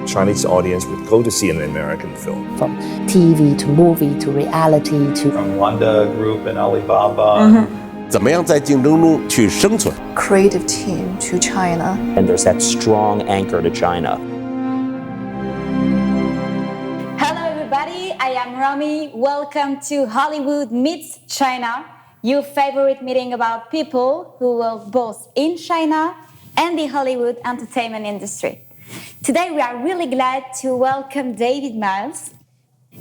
Chinese audience would go to see an American film. From TV to movie to reality to From Wanda Group and Alibaba. 怎么样在竞争中去生存 creative team to China. And there's that strong anchor to China. Hello everybody, I am Rami. Welcome to Hollywood Meets China, your favorite meeting about people who work both in China and the Hollywood entertainment industry. Today we are really glad to welcome David Miles.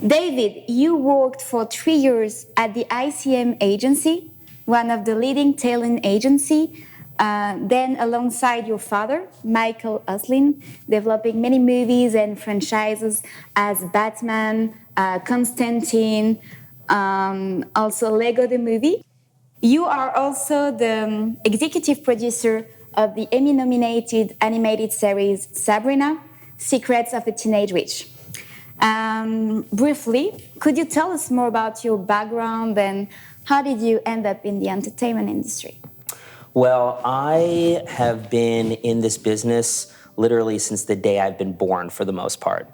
David, you worked for 3 years at the ICM agency, one of the leading talent agency, then alongside your father, Michael Uslan, developing many movies and franchises as Batman, Constantine, also Lego the movie. You are also the executive producer of the Emmy-nominated animated series Sabrina, Secrets of a Teenage Witch. Briefly, could you tell us more about your background and how did you end up in the entertainment industry? Well, I have been in this business literally since the day I've been born, for the most part.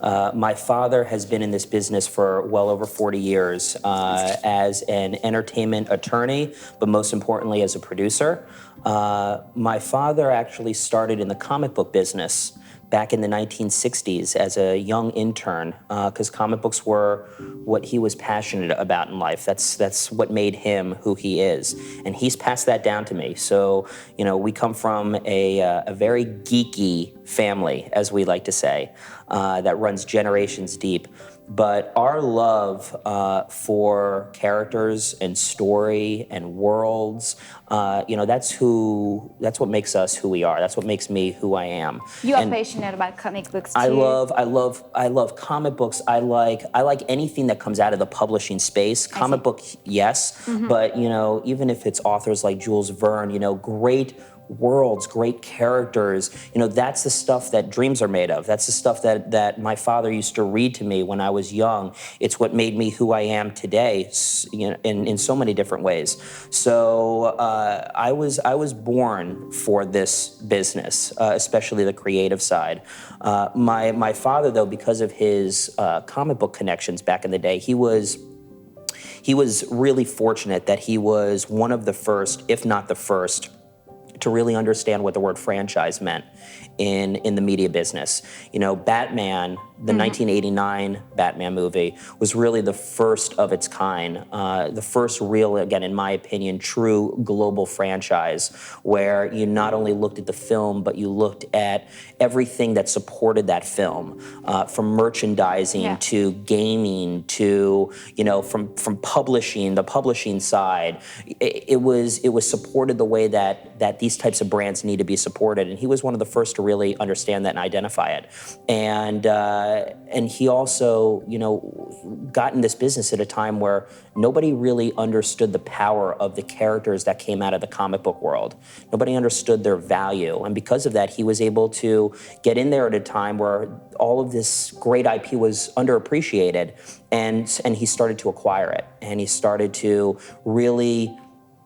My father has been in this business for well over 40 years as an entertainment attorney, but most importantly as a producer. My father actually started in the comic book business back in the 1960s as a young intern, because comic books were what he was passionate about in life. That's what made him who he is. And he's passed that down to me. So, you know, we come from a very geeky family, as we like to say, that runs generations deep. But our love for characters and story and worlds, you know, that's what makes us who we are. That's what makes me who I am. You are passionate about comic books too. I love comic books. I like anything that comes out of the publishing space. Comic book, yes, but you know, even if it's authors like Jules Verne, you know, great worlds, great characters, you know, that's the stuff that dreams are made of. That's the stuff that my father used to read to me when I was young. It's what made me who I am today, you know, in so many different ways. So I was born for this business, especially the creative side. My father, though, because of his comic book connections back in the day, he was really fortunate that he was one of the first, if not the first, to really understand what the word franchise meant in the media business. You know, Batman, the 1989 Batman movie, was really the first of its kind, the first real, again, in my opinion, true global franchise, where you not only looked at the film, but you looked at everything that supported that film, from merchandising to gaming to, you know, from publishing, the publishing side. It was supported the way that these types of brands need to be supported, and he was one of the first to really understand that and identify it. And he also, you know, got in this business at a time where nobody really understood the power of the characters that came out of the comic book world. Nobody understood their value, and because of that, he was able to get in there at a time where all of this great IP was underappreciated, and he started to acquire it, and he started to really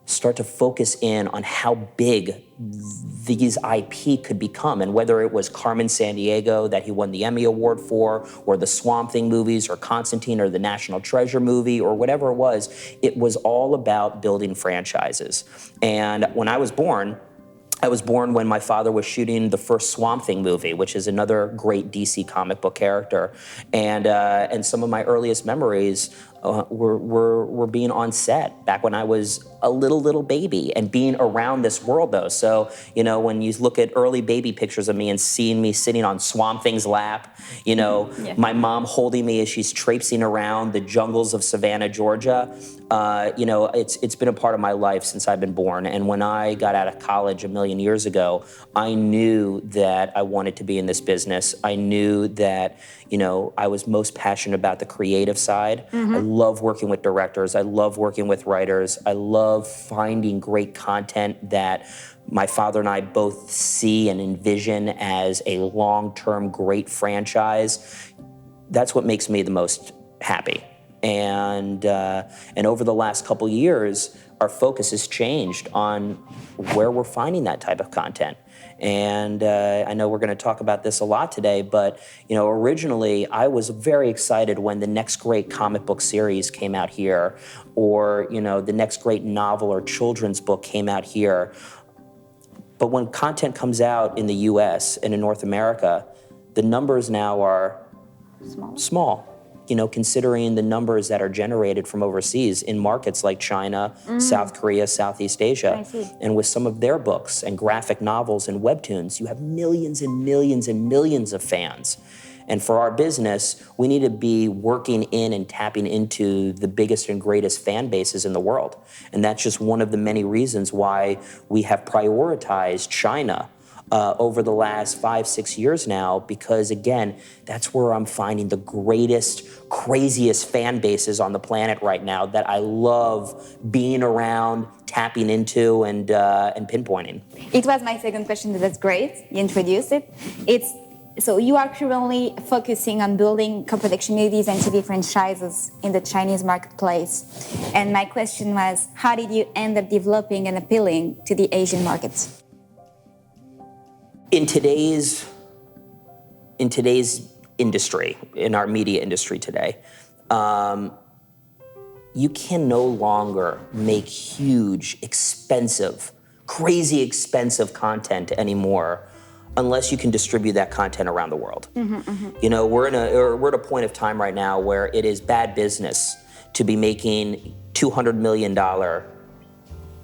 start to focus in on how big these IP could become, and whether it was Carmen Sandiego that he won the Emmy Award for, or the Swamp Thing movies, or Constantine, or the National Treasure movie, or whatever it was all about building franchises. And when I was born when my father was shooting the first Swamp Thing movie, which is another great DC comic book character. And some of my earliest memories were being on set back when I was a little baby and being around this world, though. So, you know, when you look at early baby pictures of me and seeing me sitting on Swamp Thing's lap, you know, my mom holding me as she's traipsing around the jungles of Savannah, Georgia, you know, it's been a part of my life since I've been born. And when I got out of college a million years ago, I knew that I wanted to be in this business. I knew that, you know, I was most passionate about the creative side. I love working with directors. I love working with writers. I love finding great content that my father and I both see and envision as a long-term great franchise. That's what makes me the most happy. And over the last couple years, our focus has changed on where we're finding that type of content. And I know we're going to talk about this a lot today, but originally I was very excited when the next great comic book series came out here, or the next great novel or children's book came out here. But when content comes out in the US and in North America, the numbers now are small. Considering the numbers that are generated from overseas in markets like China, South Korea, Southeast Asia. I see. And with some of their books and graphic novels and webtoons, you have millions and millions and millions of fans. And for our business, we need to be working in and tapping into the biggest and greatest fan bases in the world. And that's just one of the many reasons why we have prioritized China over the last 5-6 years now, because again, that's where I'm finding the greatest, craziest fan bases on the planet right now that I love being around, tapping into, and pinpointing. It was my second question. That's great. You introduced it. So you are currently focusing on building co-production movies and TV franchises in the Chinese marketplace. And my question was, how did you end up developing and appealing to the Asian markets? In today's industry, in our media industry today, you can no longer make huge, expensive, crazy expensive content anymore unless you can distribute that content around the world. We're at a point of time right now where it is bad business to be making $200 million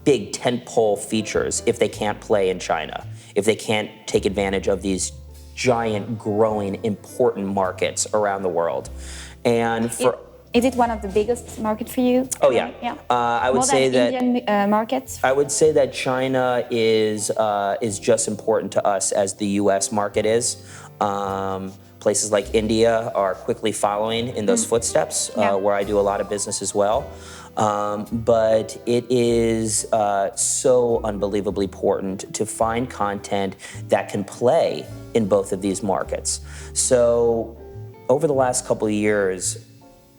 big tentpole features if they can't play in China, if they can't take advantage of these giant, growing, important markets around the world. And Is it one of the biggest markets for you? Oh yeah. I would More say than that Indian markets. I would say that China is just important to us as the U.S. market is. Places like India are quickly following in those footsteps, where I do a lot of business as well. But it is so unbelievably important to find content that can play in both of these markets. So over the last couple of years,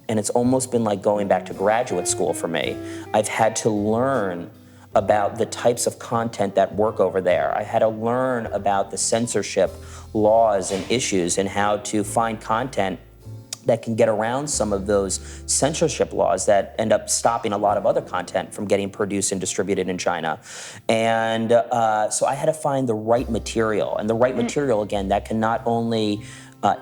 and it's almost been like going back to graduate school for me, I've had to learn about the types of content that work over there. I had to learn about the censorship laws and issues and how to find content that can get around some of those censorship laws that end up stopping a lot of other content from getting produced and distributed in China. And so I had to find the right material, and the right material, again, that can not only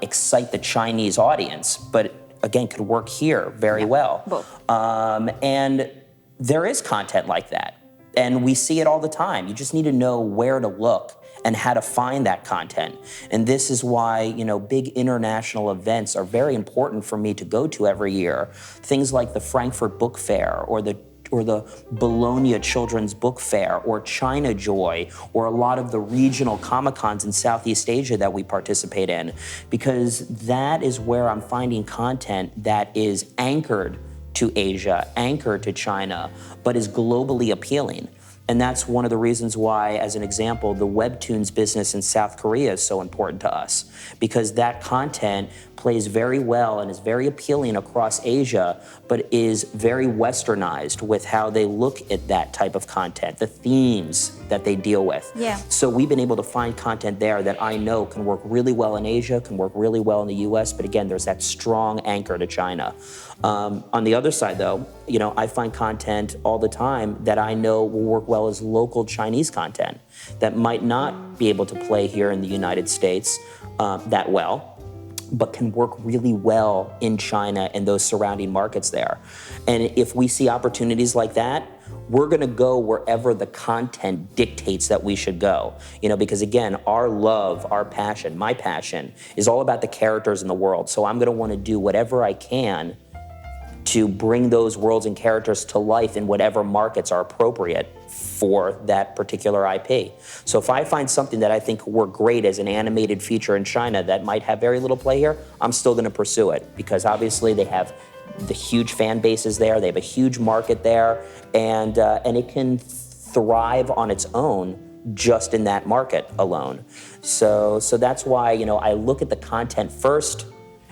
excite the Chinese audience, but again, could work here very well. And there is content like that. And we see it all the time. You just need to know where to look and how to find that content. And this is why, big international events are very important for me to go to every year. Things like the Frankfurt Book Fair, or the Bologna Children's Book Fair, or China Joy, or a lot of the regional Comic-Cons in Southeast Asia that we participate in, because that is where I'm finding content that is anchored to Asia, anchored to China, but is globally appealing. And that's one of the reasons why, as an example, the webtoons business in South Korea is so important to us, because that content plays very well and is very appealing across Asia, but is very westernized with how they look at that type of content, the themes that they deal with. So we've been able to find content there that I know can work really well in Asia, can work really well in the US, but again, there's that strong anchor to China. On the other side though, I find content all the time that I know will work well as local Chinese content that might not be able to play here in the United States that well, but can work really well in China and those surrounding markets there. And if we see opportunities like that, we're gonna go wherever the content dictates that we should go. Because again, our love, our passion, my passion is all about the characters in the world. So I'm gonna wanna do whatever I can to bring those worlds and characters to life in whatever markets are appropriate for that particular IP. So if I find something that I think will work great as an animated feature in China that might have very little play here, I'm still gonna pursue it, because obviously they have the huge fan bases there, they have a huge market there, and it can thrive on its own just in that market alone. So that's why, I look at the content first,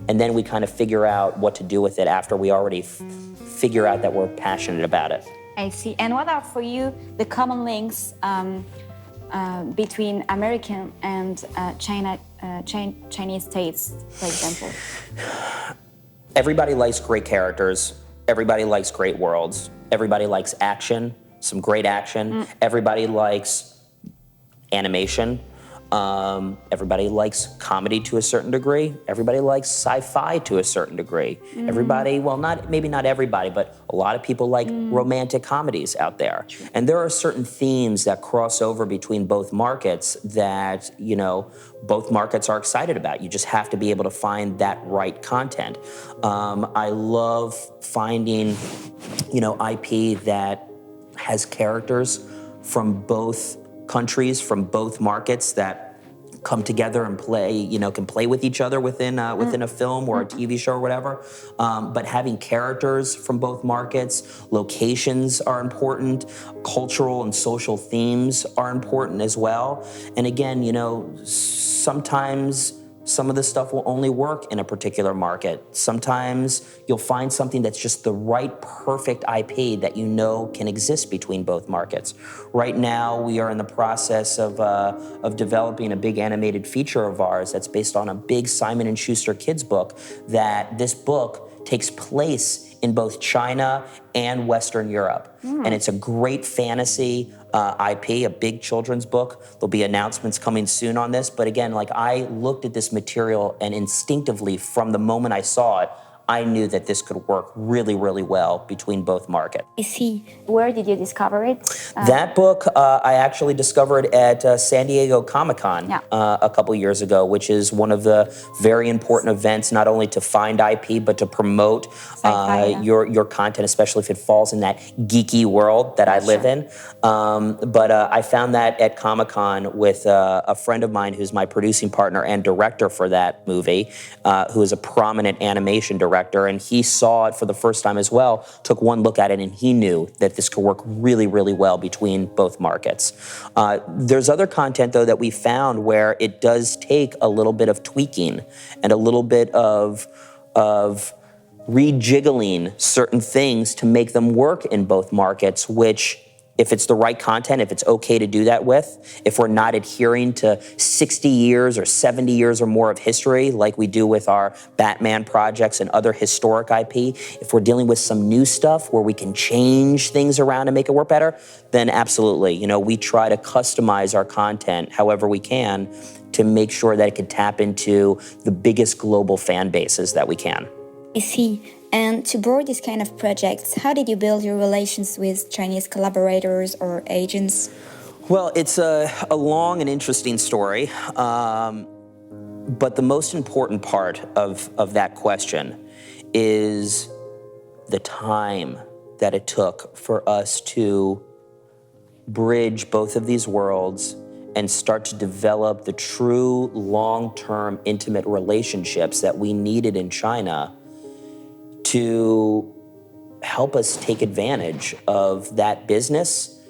and then we kind of figure out what to do with it after we already figure out that we're passionate about it. I see. And what are for you the common links between American and Chinese states, for example? Everybody likes great characters. Everybody likes great worlds. Everybody likes action, some great action. Everybody likes animation. Everybody likes comedy to a certain degree. Everybody likes sci-fi to a certain degree. Everybody, well, maybe not everybody, but a lot of people like romantic comedies out there. And there are certain themes that cross over between both markets that, both markets are excited about. You just have to be able to find that right content. I love finding, IP that has characters from both countries, from both markets that come together and play, can play with each other within a film or a TV show or whatever. But having characters from both markets, locations are important, cultural and social themes are important as well. And again, sometimes some of the stuff will only work in a particular market. Sometimes you'll find something that's just the right, perfect IP that can exist between both markets. Right now, we are in the process of developing a big animated feature of ours that's based on a big Simon & Schuster kids book. That this book takes place in both China and Western Europe. And it's a great fantasy IP, a big children's book. There'll be announcements coming soon on this. But again, I looked at this material and instinctively, from the moment I saw it, I knew that this could work really, really well between both markets. I see. Where did you discover it? That book I actually discovered at San Diego Comic-Con a couple years ago, which is one of the very important events, not only to find IP, but to promote your content, especially if it falls in that geeky world that I live in. But I found that at Comic-Con with a friend of mine who's my producing partner and director for that movie, who is a prominent animation director. And he saw it for the first time as well, took one look at it, and he knew that this could work really, really well between both markets. There's other content, though, that we found where it does take a little bit of tweaking and a little bit of rejiggling certain things to make them work in both markets, which, if it's the right content, if it's okay to do that with, if we're not adhering to 60 years or 70 years or more of history like we do with our Batman projects and other historic IP, if we're dealing with some new stuff where we can change things around and make it work better, then absolutely. We try to customize our content however we can to make sure that it can tap into the biggest global fan bases that we can. I see. And to board this kind of projects, how did you build your relations with Chinese collaborators or agents? Well, it's a long and interesting story, but the most important part of that question is the time that it took for us to bridge both of these worlds and start to develop the true long-term intimate relationships that we needed in China to help us take advantage of that business,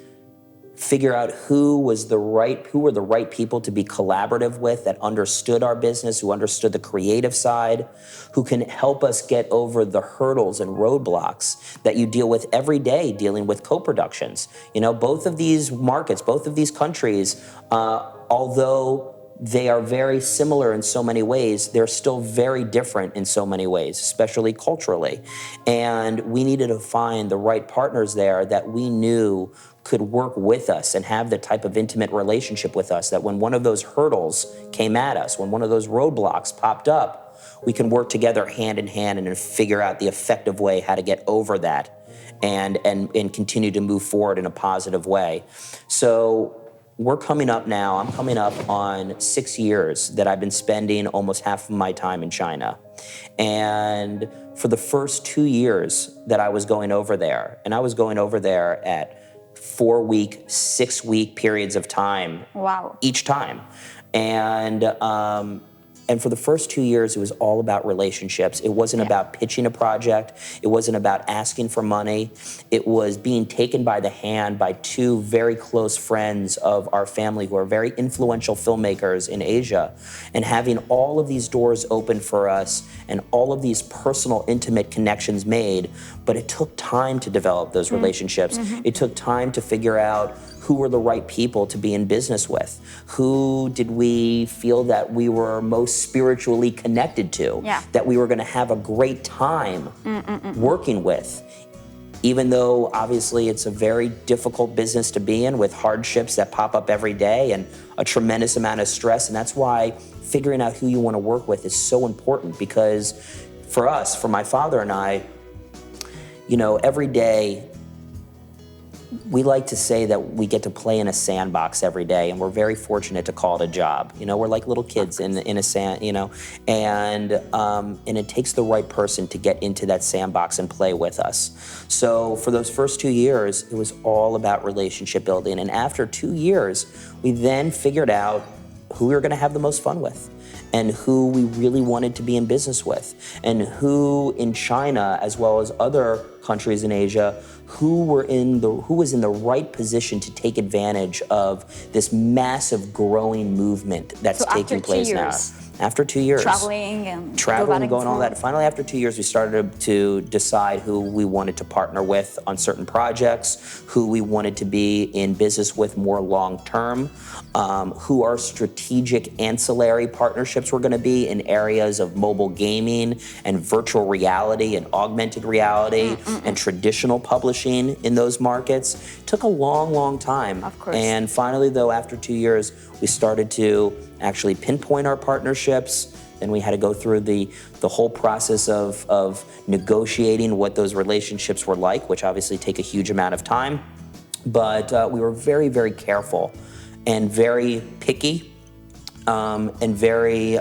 figure out who were the right people to be collaborative with, that understood our business, who understood the creative side, who can help us get over the hurdles and roadblocks that you deal with every day dealing with co-productions. Both of these markets, both of these countries, although they are very similar in so many ways, they're still very different in so many ways, especially culturally. And we needed to find the right partners there that we knew could work with us and have the type of intimate relationship with us that when one of those hurdles came at us, when one of those roadblocks popped up, we can work together hand in hand and figure out the effective way how to get over that and continue to move forward in a positive way. So I'm coming up on 6 years that I've been spending almost half of my time in China. And for the first 2 years that I was going over there, and I was going over there at 4-week, 6-week periods of time. Wow. Each time. And for the first 2 years, it was all about relationships. It wasn't about pitching a project. It wasn't about asking for money. It was being taken by the hand by two very close friends of our family who are very influential filmmakers in Asia, and having all of these doors open for us and all of these personal, intimate connections made. But it took time to develop those relationships. It took time to figure out who were the right people to be in business with? Who did we feel that we were most spiritually connected to? Yeah. That we were going to have a great time working with? Even though obviously it's a very difficult business to be in with hardships that pop up every day and a tremendous amount of stress. And that's why figuring out who you want to work with is so important, because for us, for my father and I, you know, every day we like to say that we get to play in a sandbox every day, and we're very fortunate to call it a job. You know, we're like little kids in a sand, you know, and it takes the right person to get into that sandbox and play with us. So for those first 2 years, it was all about relationship building. And after 2 years, we then figured out who we were going to have the most fun with, and who we really wanted to be in business with, and who in China, as well as other countries in Asia, who was in the right position to take advantage of this massive growing movement that's taking place now. After 2 years. Traveling and going all that. Finally, after 2 years, we started to decide who we wanted to partner with on certain projects, who we wanted to be in business with more long-term, who our strategic ancillary partnerships were going to be in areas of mobile gaming and virtual reality and augmented reality and traditional publishing in those markets. It took a long, long time. Of course. And finally, though, after 2 years, we started to actually pinpoint our partnerships. Then we had to go through the whole process of negotiating what those relationships were like, which obviously take a huge amount of time. But we were very, very careful and very picky and very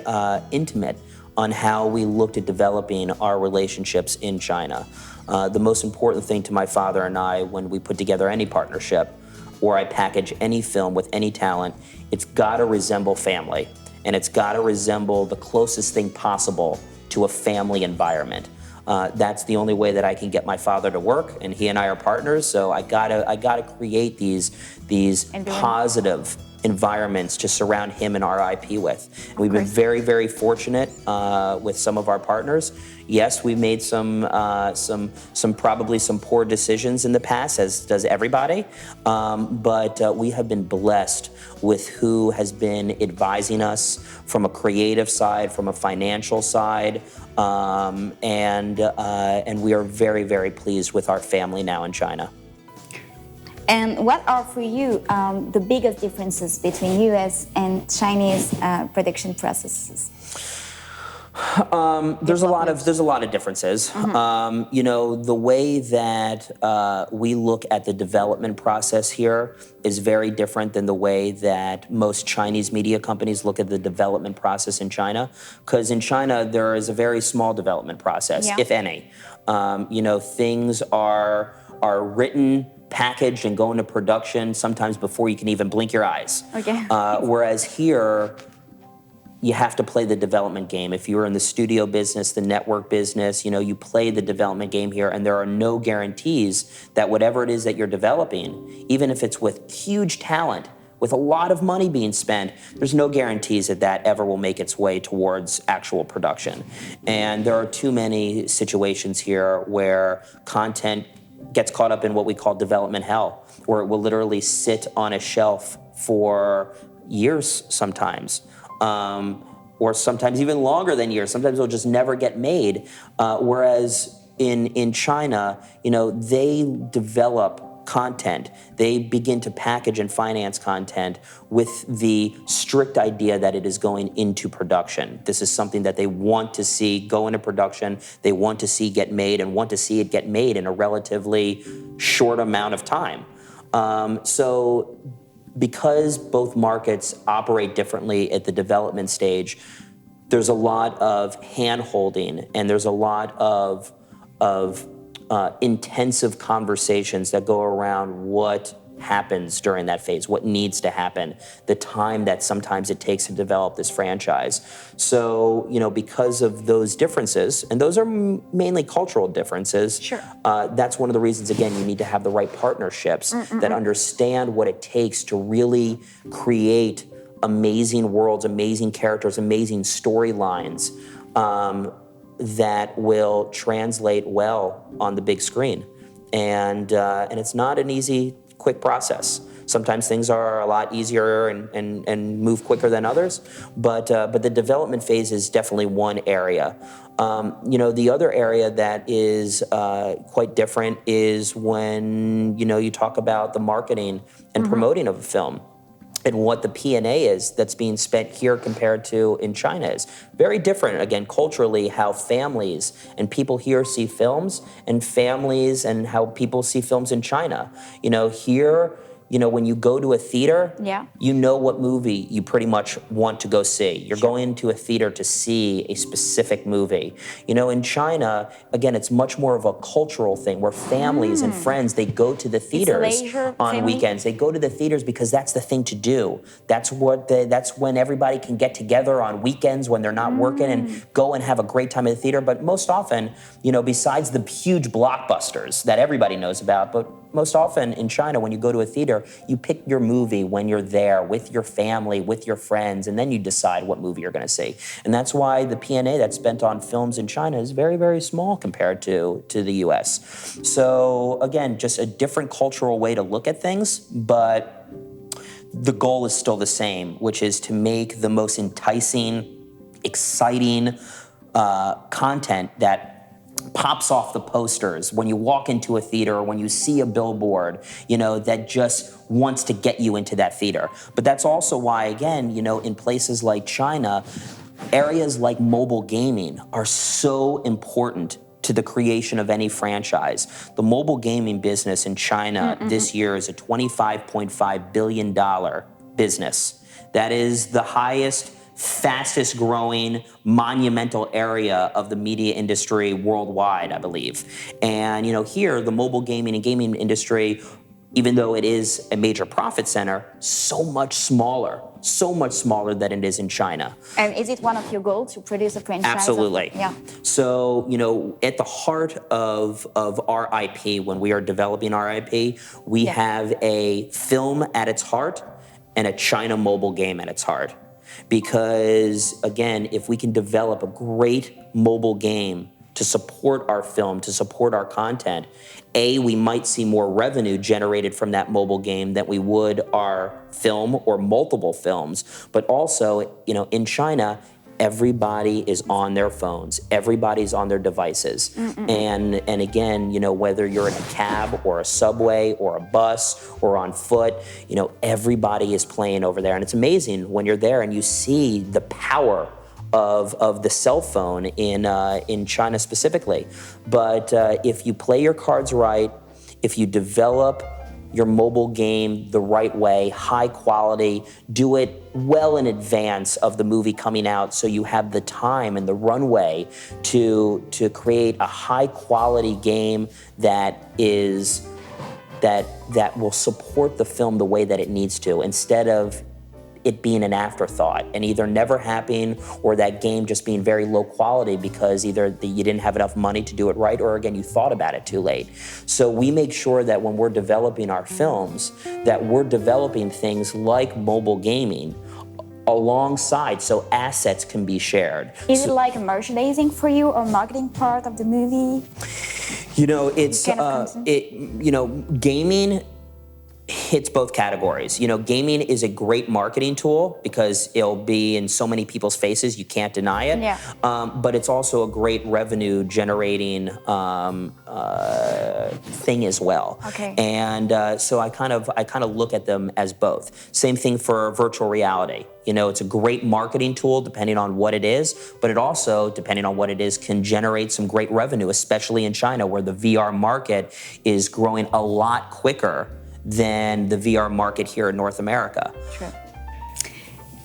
intimate on how we looked at developing our relationships in China. The most important thing to my father and I when we put together any partnership, or I package any film with any talent, it's got to resemble family, and it's got to resemble the closest thing possible to a family environment. That's the only way that I can get my father to work, and he and I are partners. So I gotta create these positive environments to surround him and our IP with. And we've been very, very fortunate with some of our partners. Yes, we made some probably some poor decisions in the past, as does everybody. But we have been blessed with who has been advising us from a creative side, from a financial side, and we are very, very pleased with our family now in China. And what are for you the biggest differences between US and Chinese production processes? There's a lot of differences. You know, the way that we look at the development process here is very different than the way that most Chinese media companies look at the development process in China. Because in China, there is a very small development process, if any. You know, things are written, packaged, and go into production sometimes before you can even blink your eyes. Okay. Whereas here, you have to play the development game. If you're in the studio business, the network business, you know, you play the development game here, and there are no guarantees that whatever it is that you're developing, even if it's with huge talent, with a lot of money being spent, there's no guarantees that that ever will make its way towards actual production. And there are too many situations here where content gets caught up in what we call development hell, where it will literally sit on a shelf for years sometimes, or sometimes even longer than years. Sometimes it'll just never get made. Whereas in China, you know, they develop content. They begin to package and finance content with the strict idea that it is going into production. This is something that they want to see go into production, they want to see get made, and want to see it get made in a relatively short amount of time. So because both markets operate differently at the development stage, there's a lot of hand-holding, and there's a lot of intensive conversations that go around what happens during that phase, what needs to happen, the time that sometimes it takes to develop this franchise. So, you know, because of those differences, and those are mainly cultural differences, Sure. That's one of the reasons, again, you need to have the right partnerships that understand what it takes to really create amazing worlds, amazing characters, amazing storylines, that will translate well on the big screen. And it's not an easy, quick process. Sometimes things are a lot easier and move quicker than others, but the development phase is definitely one area. The other area that is quite different is when, you talk about the marketing and promoting of a film. And what the P&A is that's being spent here compared to in China is very different, again, culturally, how families and people here see films and families and how people see films in China. Here, when you go to a theater, you know what movie you pretty much want to go see. You're going to a theater to see a specific movie. In China, again, it's much more of a cultural thing where families and friends, they go to the theaters on weekends. They go to the theaters because that's the thing to do. That's when everybody can get together on weekends when they're not working and go and have a great time at the theater. But most often, besides the huge blockbusters that everybody knows about, but most often in China, when you go to a theater, you pick your movie when you're there with your family, with your friends, and then you decide what movie you're going to see. And that's why the P&A that's spent on films in China is very, very small compared to the US. So again, just a different cultural way to look at things, but the goal is still the same, which is to make the most enticing, exciting content that pops off the posters when you walk into a theater or when you see a billboard, that just wants to get you into that theater. But that's also why, again, in places like China, areas like mobile gaming are so important to the creation of any franchise. The mobile gaming business in China this year is a $25.5 billion business. That is the highest, fastest growing monumental area of the media industry worldwide, I believe. And here, the mobile gaming and gaming industry, even though it is a major profit center, so much smaller than it is in China. And is it one of your goals to produce a franchise? Absolutely. So, at the heart of our IP, when we are developing our IP, we have a film at its heart and a China mobile game at its heart. Because, again, if we can develop a great mobile game to support our film, to support our content, we might see more revenue generated from that mobile game than we would our film or multiple films. But also, in China, everybody is on their phones. Everybody's on their devices. And again, whether you're in a cab or a subway or a bus or on foot, everybody is playing over there. And it's amazing when you're there and you see the power of the cell phone in China specifically. But if you play your cards right, if you develop your mobile game the right way, high quality, do it well in advance of the movie coming out so you have the time and the runway to create a high quality game that will support the film the way that it needs to, instead of it being an afterthought and either never happening or that game just being very low quality because either you didn't have enough money to do it right or, again, you thought about it too late. So we make sure that when we're developing our films, that we're developing things like mobile gaming alongside so assets can be shared. Is it like a merchandising for you or marketing part of the movie? It's gaming hits both categories. Gaming is a great marketing tool because it'll be in so many people's faces, you can't deny it. But it's also a great revenue generating thing as well. And so I kind of look at them as both. Same thing for virtual reality. It's a great marketing tool depending on what it is, but it also, depending on what it is, can generate some great revenue, especially in China where the VR market is growing a lot quicker than the VR market here in North America. True.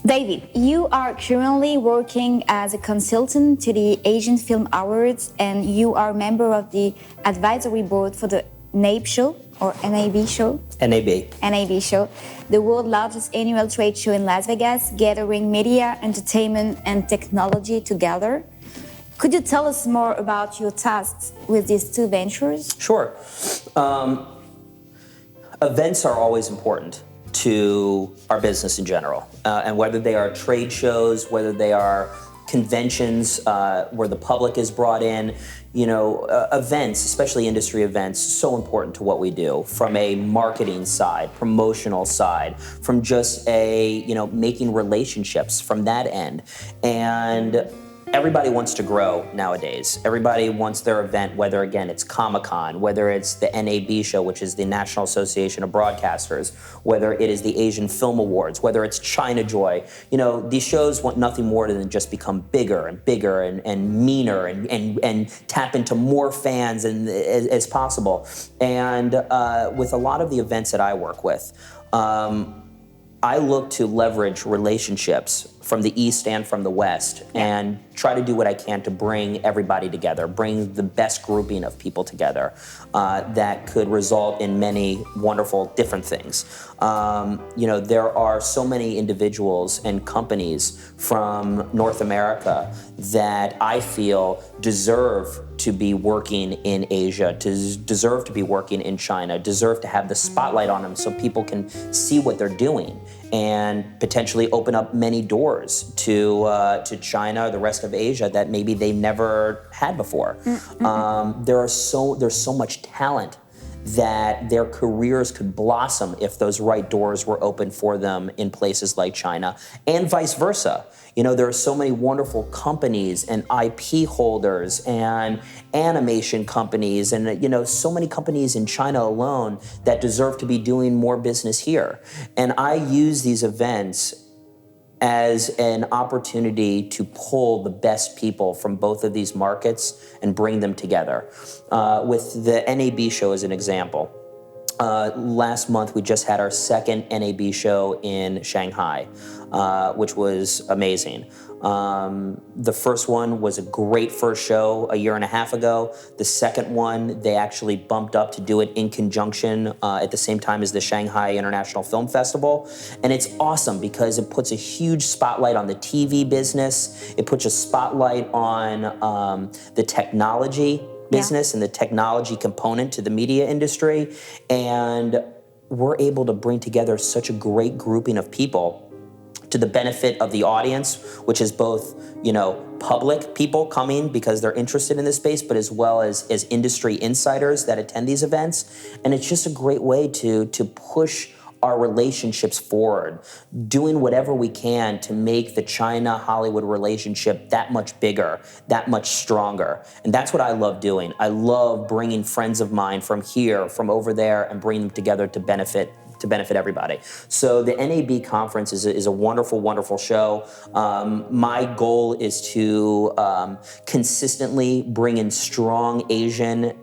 David, you are currently working as a consultant to the Asian Film Awards, and you are a member of the advisory board for the NAB show, or NAB show? NAB show, the world's largest annual trade show in Las Vegas, gathering media, entertainment, and technology together. Could you tell us more about your tasks with these two ventures? Sure. Events are always important to our business in general, and whether they are trade shows, whether they are conventions where the public is brought in, events, especially industry events, so important to what we do from a marketing side, promotional side, from just making relationships from that end. And everybody wants to grow nowadays. Everybody wants their event, whether again it's Comic-Con, whether it's the NAB show, which is the National Association of Broadcasters, whether it is the Asian Film Awards, whether it's China Joy. These shows want nothing more than just become bigger and bigger and meaner and tap into more fans as possible. And with a lot of the events that I work with, I look to leverage relationships from the East and from the West and try to do what I can to bring everybody together, bring the best grouping of people together that could result in many wonderful different things. There are so many individuals and companies from North America that I feel deserve to be working in Asia, deserve to be working in China, deserve to have the spotlight on them so people can see what they're doing and potentially open up many doors to China, the rest of Asia that maybe they never had before. There's so much talent that their careers could blossom if those right doors were open for them in places like China, and vice versa. There are so many wonderful companies and IP holders and animation companies and, so many companies in China alone that deserve to be doing more business here. And I use these events as an opportunity to pull the best people from both of these markets and bring them together. With the NAB show as an example, last month we just had our second NAB show in Shanghai, which was amazing. The first one was a great first show a year and a half ago. The second one, they actually bumped up to do it in conjunction at the same time as the Shanghai International Film Festival. And it's awesome because it puts a huge spotlight on the TV business. It puts a spotlight on the technology business and the technology component to the media industry. And we're able to bring together such a great grouping of people to the benefit of the audience, which is both, public people coming because they're interested in this space, but as well as industry insiders that attend these events. And it's just a great way to push our relationships forward, doing whatever we can to make the China-Hollywood relationship that much bigger, that much stronger. And that's what I love doing. I love bringing friends of mine from here, from over there, and bringing them together to benefit everybody. So the NAB conference is a wonderful, wonderful show. My goal is to consistently bring in strong Asian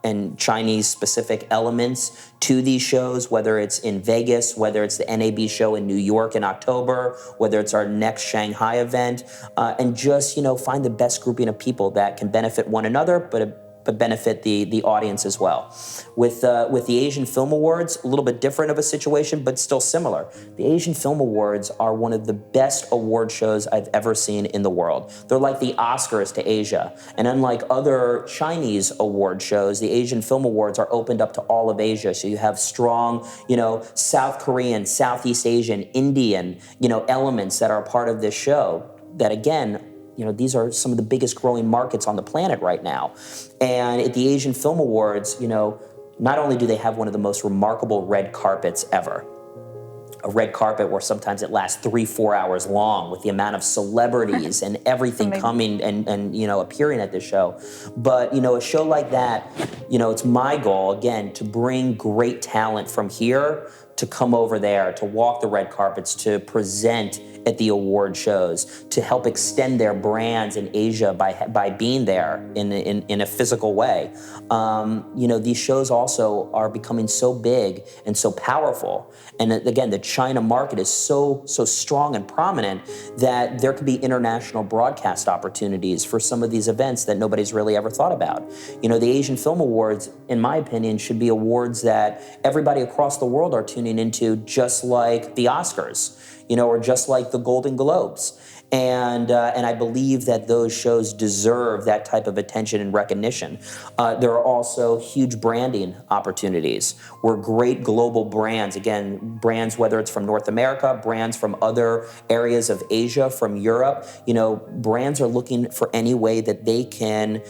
and Chinese specific elements to these shows, whether it's in Vegas, whether it's the NAB show in New York in October, whether it's our next Shanghai event, and just, find the best grouping of people that can benefit one another, but benefit the audience as well. With the Asian Film Awards, a little bit different of a situation, but still similar. The Asian Film Awards are one of the best award shows I've ever seen in the world. They're like the Oscars to Asia. And unlike other Chinese award shows, the Asian Film Awards are opened up to all of Asia. So you have strong, South Korean, Southeast Asian, Indian, elements that are part of this show that, again, these are some of the biggest growing markets on the planet right now. And at the Asian Film Awards, not only do they have one of the most remarkable red carpets ever, a red carpet where sometimes it lasts 3-4 hours long with the amount of celebrities and everything coming and appearing at this show. But, a show like that, it's my goal, again, to bring great talent from here to come over there, to walk the red carpets, to present at the award shows, to help extend their brands in Asia by being there in a physical way. These shows also are becoming so big and so powerful. And again, the China market is so strong and prominent that there could be international broadcast opportunities for some of these events that nobody's really ever thought about. The Asian Film Awards, in my opinion, should be awards that everybody across the world are tuning into, just like the Oscars, or just like the Golden Globes. And I believe that those shows deserve that type of attention and recognition. There are also huge branding opportunities. We're great global brands. Again, brands, whether it's from North America, brands from other areas of Asia, from Europe, brands are looking for any way that they can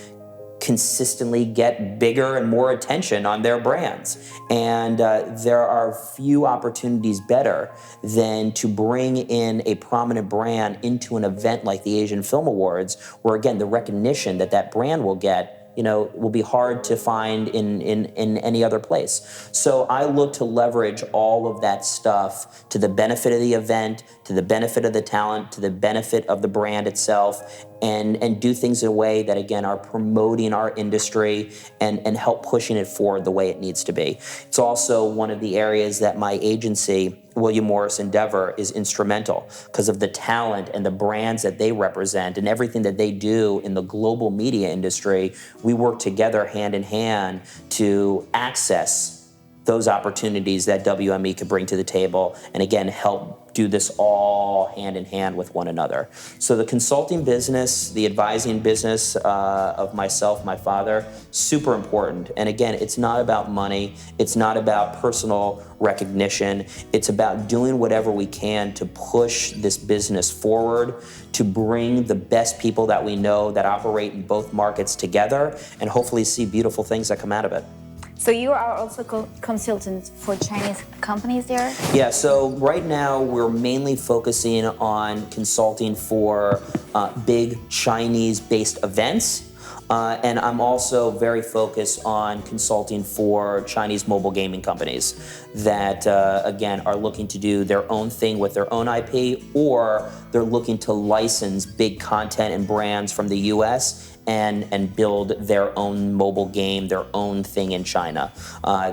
consistently get bigger and more attention on their brands. And there are few opportunities better than to bring in a prominent brand into an event like the Asian Film Awards, where again, the recognition that that brand will get will be hard to find in any other place. So I look to leverage all of that stuff to the benefit of the event, to the benefit of the talent, to the benefit of the brand itself, and do things in a way that, again, are promoting our industry and help pushing it forward the way it needs to be. It's also one of the areas that my agency, William Morris Endeavor, is instrumental because of the talent and the brands that they represent and everything that they do in the global media industry. We work together hand in hand to access those opportunities that WME could bring to the table, and again, help do this all hand in hand with one another. So the consulting business, the advising business of myself, my father, super important. And again, it's not about money. It's not about personal recognition. It's about doing whatever we can to push this business forward, to bring the best people that we know that operate in both markets together, and hopefully see beautiful things that come out of it. So you are also consultants for Chinese companies there? Yeah, so right now we're mainly focusing on consulting for big Chinese-based events. And I'm also very focused on consulting for Chinese mobile gaming companies that, again, are looking to do their own thing with their own IP, or they're looking to license big content and brands from the US and build their own mobile game, their own thing in China.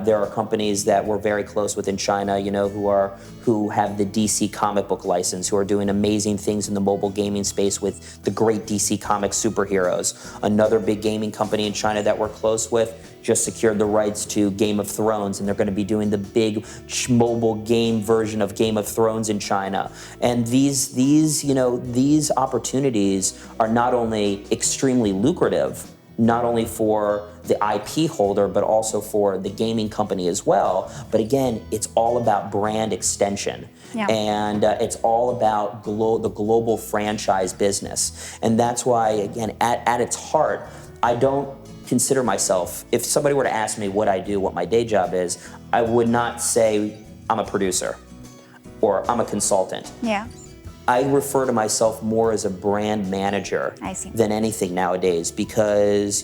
There are companies that we're very close with in China, who have the DC comic book license, who are doing amazing things in the mobile gaming space with the great DC comic superheroes. Another big gaming company in China that we're close with just secured the rights to Game of Thrones, and they're going to be doing the big mobile game version of Game of Thrones in China. And these opportunities are not only extremely lucrative, not only for the IP holder, but also for the gaming company as well. But again, it's all about brand extension. Yeah. And it's all about the global franchise business. And that's why, again, at its heart, I don't consider myself, if somebody were to ask me what I do, what my day job is, I would not say I'm a producer or I'm a consultant. Yeah. I refer to myself more as a brand manager than anything nowadays, because,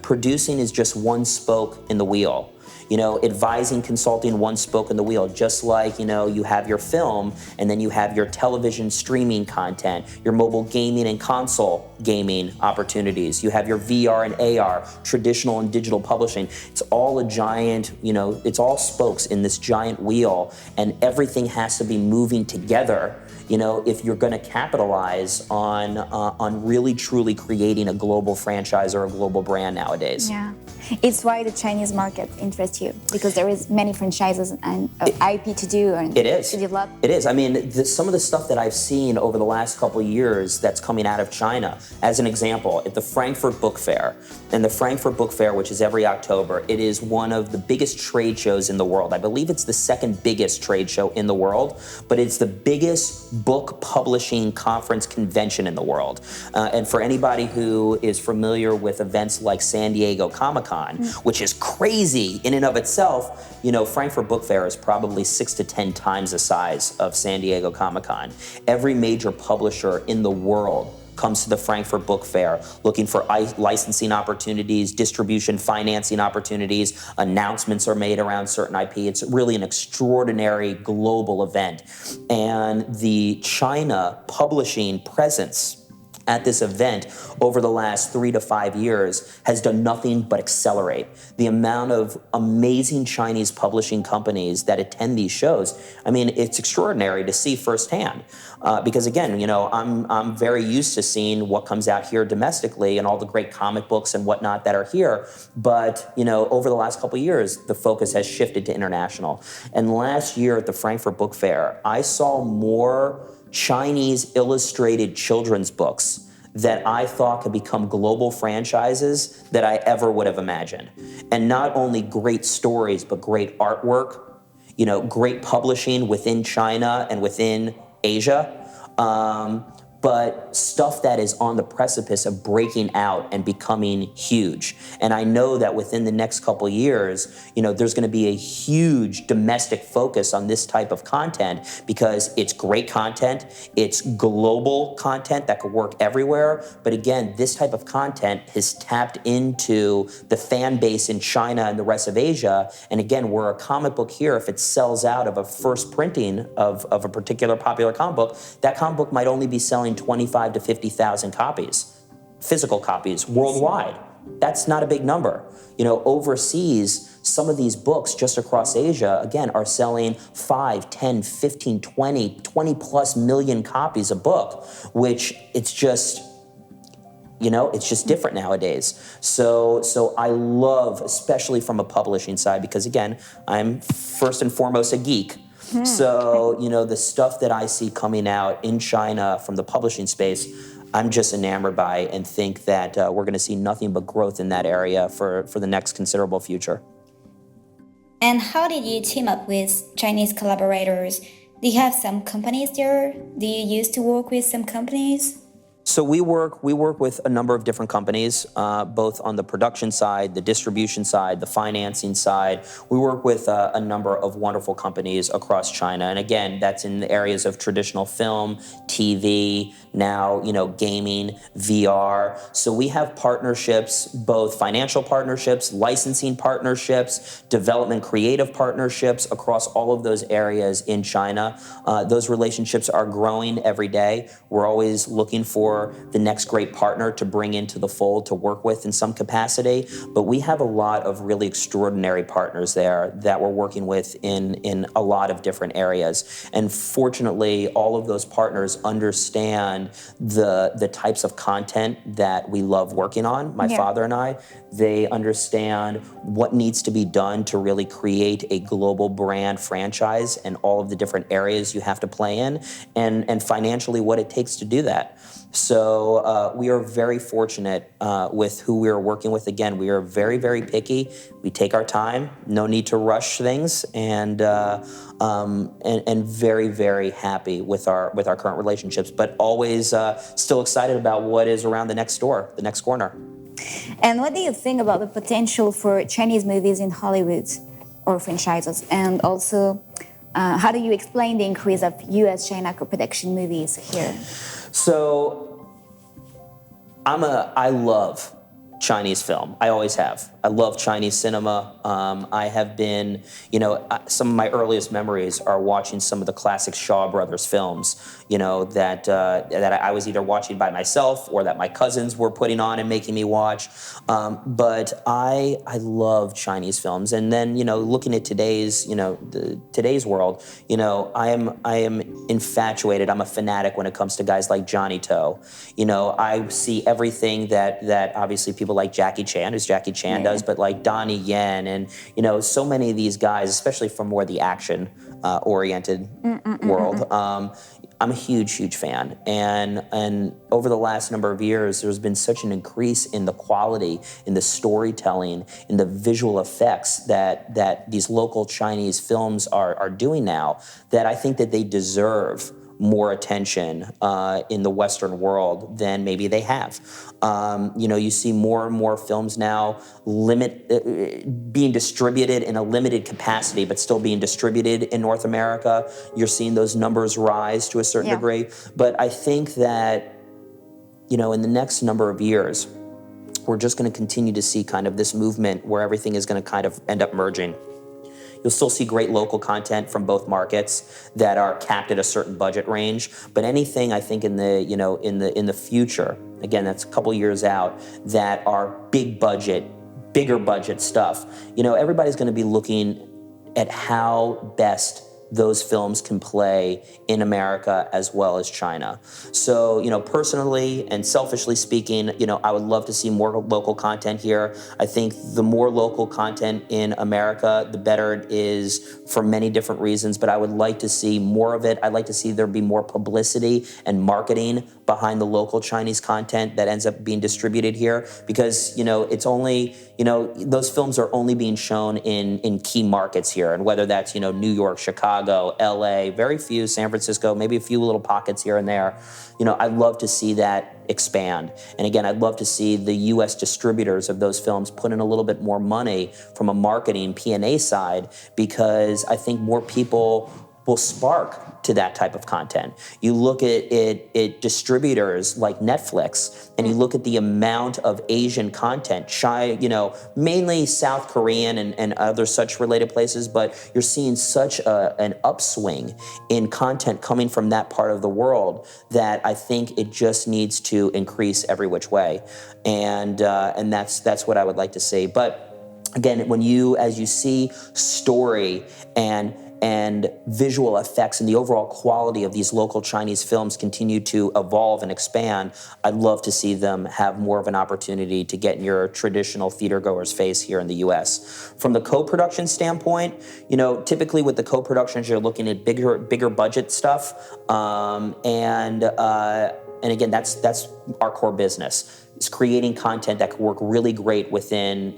producing is just one spoke in the wheel. Advising, consulting, one spoke in the wheel, just like, you have your film and then you have your television streaming content, your mobile gaming and console gaming opportunities. You have your VR and AR, traditional and digital publishing. It's all a giant, it's all spokes in this giant wheel, and everything has to be moving together, if you're going to capitalize on really truly creating a global franchise or a global brand nowadays. Yeah. It's why the Chinese market interests you, because there is many franchises and IP to do and to develop. It is. I mean, some of the stuff that I've seen over the last couple of years that's coming out of China, as an example, at the Frankfurt Book Fair. And the Frankfurt Book Fair, which is every October, it is one of the biggest trade shows in the world. I believe it's the second biggest trade show in the world, but it's the biggest book publishing conference convention in the world. And for anybody who is familiar with events like San Diego Comic-Con, which is crazy in and of itself, Frankfurt Book Fair is probably 6 to 10 times the size of San Diego Comic-Con. Every major publisher in the world comes to the Frankfurt Book Fair looking for licensing opportunities, distribution, financing opportunities. Announcements are made around certain IP. It's really an extraordinary global event. And the China publishing presence at this event over the last 3 to 5 years has done nothing but accelerate. The amount of amazing Chinese publishing companies that attend these shows, I mean, it's extraordinary to see firsthand. Because again, I'm very used to seeing what comes out here domestically and all the great comic books and whatnot that are here. But, over the last couple of years, the focus has shifted to international. And last year at the Frankfurt Book Fair, I saw more Chinese illustrated children's books that I thought could become global franchises that I ever would have imagined. And not only great stories, but great artwork, great publishing within China and within Asia. But stuff that is on the precipice of breaking out and becoming huge. And I know that within the next couple of years, there's gonna be a huge domestic focus on this type of content because it's great content, it's global content that could work everywhere. But again, this type of content has tapped into the fan base in China and the rest of Asia. And again, we're a comic book here, if it sells out of a first printing of a particular popular comic book, that comic book might only be selling 25 to 50,000 copies, physical copies worldwide. That's not a big number. Overseas, some of these books just across Asia, again, are selling 5, 10, 15, 20 plus million copies a book, which it's just different nowadays. So I love, especially from a publishing side, because again, I'm first and foremost a geek. So, the stuff that I see coming out in China from the publishing space, I'm just enamored by and think that we're going to see nothing but growth in that area for the next considerable future. And how did you team up with Chinese collaborators? Do you have some companies there? Do you used to work with some companies? So we work with a number of different companies, both on the production side, the distribution side, the financing side. We work with a number of wonderful companies across China. And again, that's in the areas of traditional film, TV, now, gaming, VR. So we have partnerships, both financial partnerships, licensing partnerships, development creative partnerships across all of those areas in China. Those relationships are growing every day. We're always looking for the next great partner to bring into the fold to work with in some capacity. But we have a lot of really extraordinary partners there that we're working with in a lot of different areas. And fortunately, all of those partners understand the types of content that we love working on, my father and I. They understand what needs to be done to really create a global brand franchise and all of the different areas you have to play in, and financially what it takes to do that. So we are very fortunate with who we are working with. Again, we are very, very picky. We take our time, no need to rush things, and very, very happy with our current relationships, but always still excited about what is around the next door, the next corner. And what do you think about the potential for Chinese movies in Hollywood or franchises? And also, how do you explain the increase of US-China co-production movies here? So I love Chinese film. I always have. I love Chinese cinema. I have been, some of my earliest memories are watching some of the classic Shaw Brothers films, that I was either watching by myself or that my cousins were putting on and making me watch. But I love Chinese films. And then, looking at today's world, I am infatuated. I'm a fanatic when it comes to guys like Johnny To. I see everything that obviously people like Jackie Chan, as Jackie Chan does, but like Donnie Yen and, so many of these guys, especially from more the action oriented world. I'm a huge, huge fan. And over the last number of years, there's been such an increase in the quality, in the storytelling, in the visual effects that these local Chinese films are doing now, that I think that they deserve more attention in the Western world than maybe they have. You see more and more films now being distributed in a limited capacity, but still being distributed in North America. You're seeing those numbers rise to a certain degree. But I think that, in the next number of years, we're just going to continue to see kind of this movement where everything is going to kind of end up merging. You'll still see great local content from both markets that are capped at a certain budget range, but anything I think in the future, again, that's a couple years out, that are bigger budget stuff. Everybody's going to be looking at how best those films can play in America as well as China. So, personally and selfishly speaking, I would love to see more local content here. I think the more local content in America, the better it is for many different reasons, but I would like to see more of it. I'd like to see there be more publicity and marketing behind the local Chinese content that ends up being distributed here, because, it's only, those films are only being shown in key markets here, and whether that's, New York, Chicago, LA, very few, San Francisco, maybe a few little pockets here and there. I'd love to see that expand. And again, I'd love to see the US distributors of those films put in a little bit more money from a marketing P&A side, because I think more people will spark to that type of content. You look at distributors like Netflix, and you look at the amount of Asian content, mainly South Korean and other such related places, but you're seeing such an upswing in content coming from that part of the world that I think it just needs to increase every which way. And that's what I would like to see. But again, as you see story and visual effects and the overall quality of these local Chinese films continue to evolve and expand, I'd love to see them have more of an opportunity to get in your traditional theatergoer's face here in the US. From the co-production standpoint, typically with the co-productions, you're looking at bigger budget stuff, and again, that's our core business. Is creating content that could work really great within,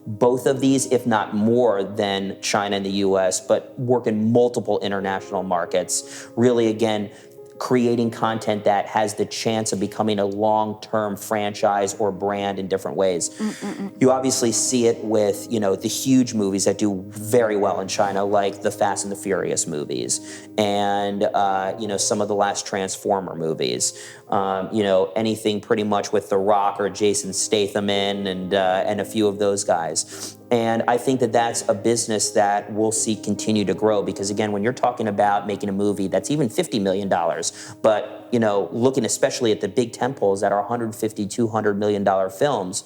both of these, if not more than China and the US, but work in multiple international markets. Really, again, creating content that has the chance of becoming a long-term franchise or brand in different ways. You obviously see it with, the huge movies that do very well in China, like the Fast and the Furious movies, and, some of the last Transformer movies. Anything pretty much with The Rock or Jason Statham and a few of those guys. And I think that that's a business that we'll see continue to grow, because again, when you're talking about making a movie that's even $50 million, but looking especially at the big tentpoles that are $150, $200 million films,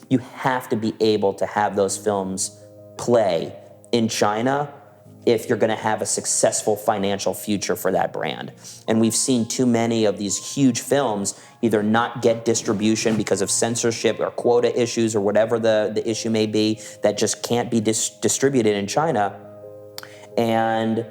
you have to be able to have those films play in China if you're going to have a successful financial future for that brand. And we've seen too many of these huge films either not get distribution because of censorship or quota issues or whatever the issue may be, that just can't be distributed in China. And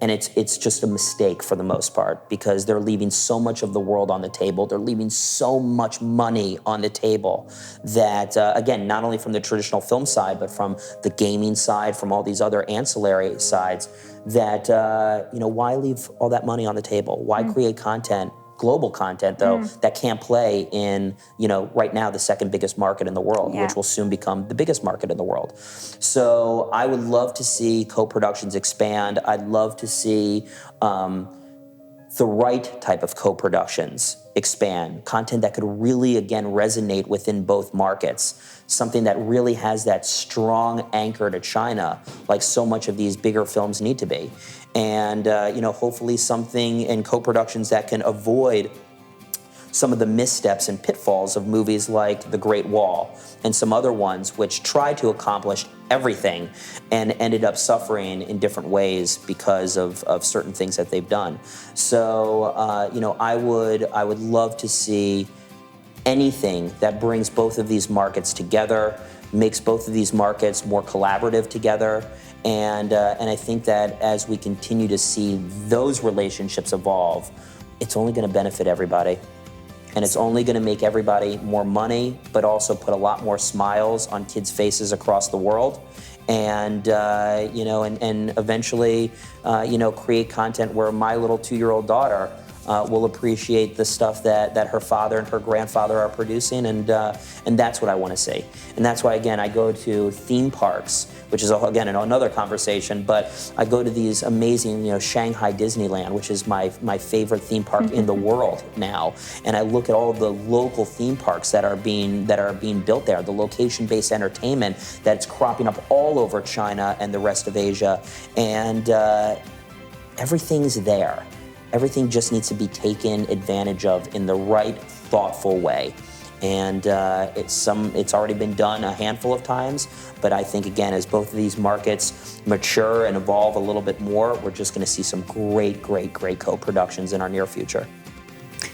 it's just a mistake for the most part, because they're leaving so much of the world on the table. They're leaving so much money on the table that, again, not only from the traditional film side, but from the gaming side, from all these other ancillary sides, that, why leave all that money on the table? Why create content, global content, though, that can't play in, right now the second biggest market in the world, which will soon become the biggest market in the world. So I would love to see co-productions expand. I'd love to see the right type of co-productions expand, content that could really, again, resonate within both markets, something that really has that strong anchor to China, like so much of these bigger films need to be. And, hopefully something in co-productions that can avoid some of the missteps and pitfalls of movies like The Great Wall and some other ones which tried to accomplish everything and ended up suffering in different ways because of certain things that they've done. So, I would love to see anything that brings both of these markets together, makes both of these markets more collaborative together. And I think that as we continue to see those relationships evolve, it's only going to benefit everybody. And it's only going to make everybody more money, but also put a lot more smiles on kids' faces across the world. And, and eventually, create content where my little 2-year-old daughter will appreciate the stuff that her father and her grandfather are producing, and that's what I want to see. And that's why, again, I go to theme parks, which is, again, another conversation, but I go to these amazing, Shanghai Disneyland, which is my favorite theme park in the world now, and I look at all of the local theme parks that are being built there, the location-based entertainment that's cropping up all over China and the rest of Asia, and everything's there. Everything just needs to be taken advantage of in the right, thoughtful way. And it's already been done a handful of times, but I think, again, as both of these markets mature and evolve a little bit more, we're just going to see some great co-productions in our near future.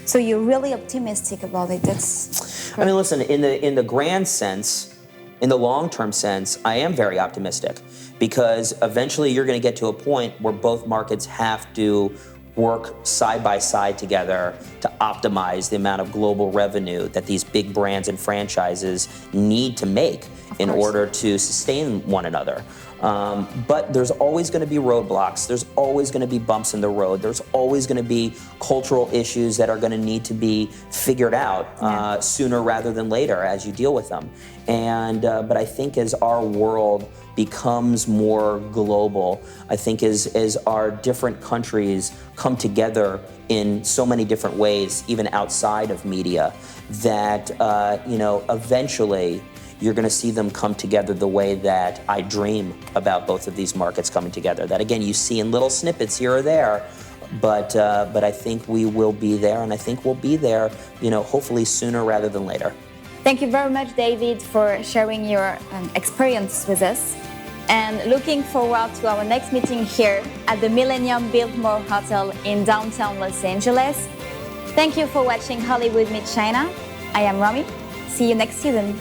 So you're really optimistic about it. That's great. I mean, listen, in the grand sense, in the long-term sense, I am very optimistic, because eventually you're going to get to a point where both markets have to work side by side together to optimize the amount of global revenue that these big brands and franchises need to make in order to sustain one another. But there's always going to be roadblocks. There's always going to be bumps in the road. There's always going to be cultural issues that are going to need to be figured out sooner rather than later as you deal with them. And but I think as our world becomes more global, I think as our different countries come together in so many different ways, even outside of media, that eventually you're going to see them come together the way that I dream about both of these markets coming together. That, again, you see in little snippets here or there, but I think we will be there, and I think we'll be there, hopefully sooner rather than later. Thank you very much, David, for sharing your experience with us. And looking forward to our next meeting here at the Millennium Biltmore Hotel in downtown Los Angeles. Thank you for watching Hollywood Meets China. I am Rami. See you next season.